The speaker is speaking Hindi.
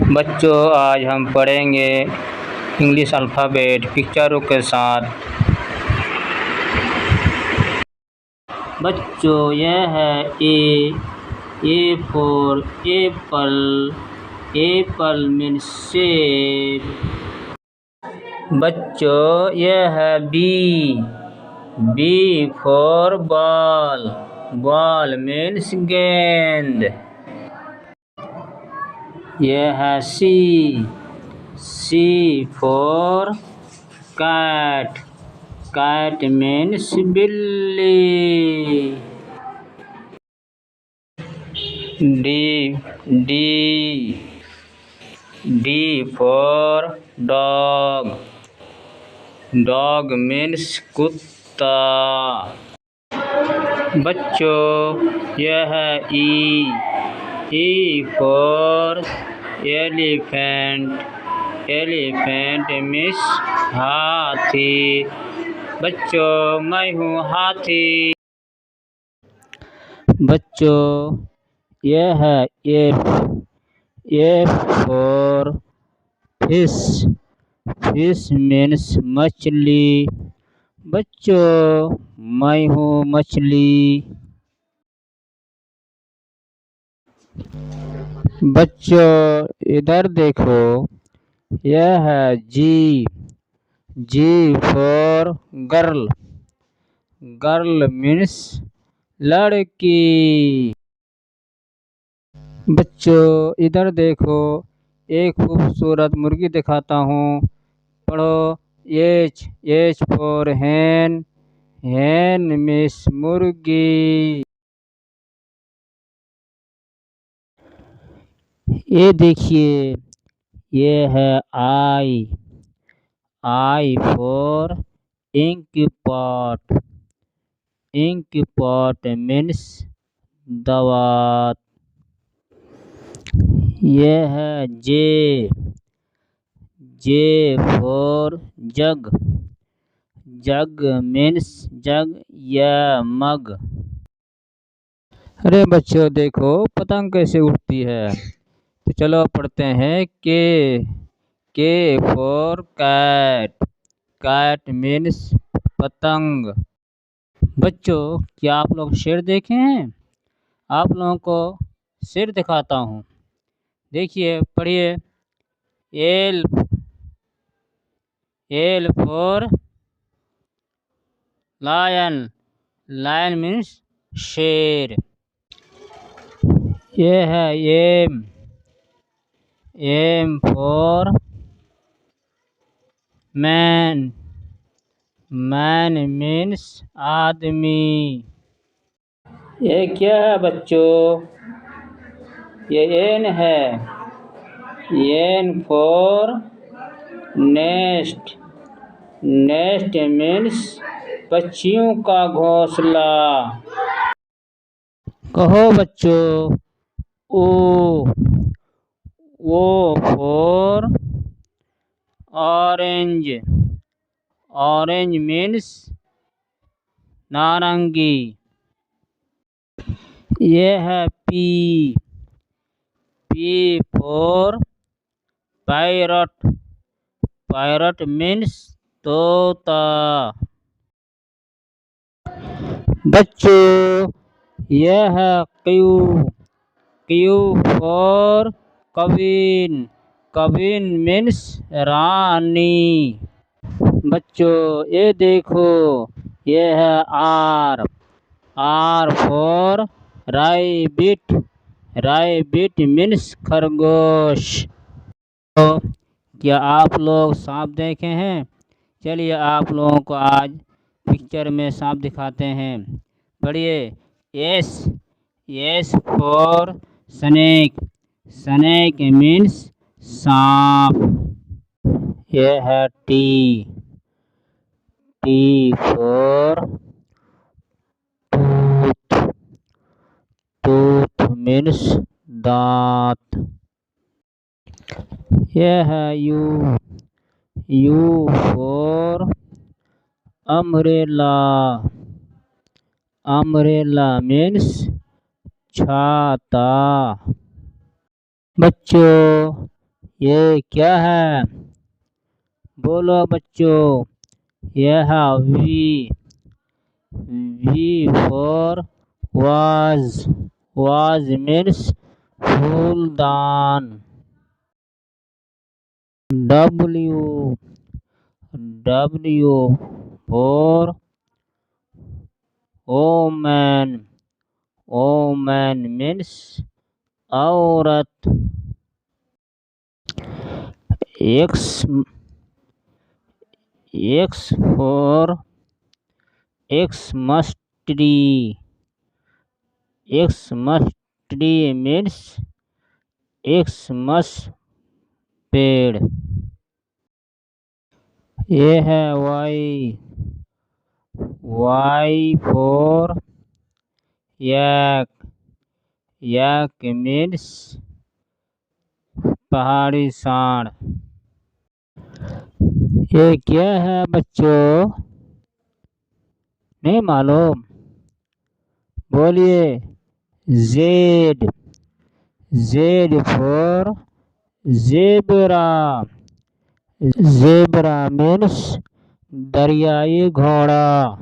बच्चों, आज हम पढ़ेंगे इंग्लिश अल्फ़ाबेट पिक्चरों के साथ। बच्चों, यह है A for apple. Apple means सेब। बच्चों, यह है B for ball. Ball means गेंद। यह है C for cat. Cat means बिल्ली। D for dog. Dog means कुत्ता। बच्चों, यह है E for elephant. Elephant means हाथी। बच्चों, मैं हूँ हाथी। बच्चों, यह है F for fish. Fish means मछली। बच्चों, मैं हूँ मछली। बच्चों, इधर देखो, यह है जी फॉर गर्ल। गर्ल मीन्स लड़की। बच्चों, इधर देखो, एक खूबसूरत मुर्गी दिखाता हूँ। पढ़ो, H for hen. Hen means मुर्गी। ये देखिए, ये है I for ink pot. Ink pot means दवात। ये है J for jug. Jug means जग या मग। अरे बच्चों, देखो पतंग कैसे उड़ती है। तो चलो पढ़ते हैं के फॉर कैट। कैट मीन्स पतंग। बच्चों, क्या आप लोग शेर देखे हैं? आप लोगों को शेर दिखाता हूँ। देखिए, पढ़िए। L for lion. Lion means शेर। ये है M for man. Man means आदमी। ये क्या है बच्चों? ये एन है। N for nest. Nest means पक्षियों का घोंसला। कहो बच्चों, O for orange. Orange means नारंगी। ये है P for parrot. Parrot means तोता। बच्चों, यह है Q for queen. Queen means रानी। बच्चों, ये देखो, ये है R for rabbit. Rabbit means खरगोश। तो क्या आप लोग सांप देखे हैं? चलिए, आप लोगों को आज पिक्चर में सांप दिखाते हैं। पढ़िए। S for snake. Snake means सांप। यह है टी फॉर टूथ मीन्स दांत। यह है U for umbrella. Umbrella means छाता। बच्चों, ये क्या है? बोलो बच्चों। यह V. V for vase. Vase means फूलदान। W. W for woman. Woman means औरत। X. X for Xmas tree. Xmas tree means Xmas पेड़। ये है Y. Y for yak. Yak means पहाड़ी सांड। ये क्या है बच्चों? नहीं मालूम? बोलिए। Z. Z for zebra. Zebra means दरियाई घोड़ा।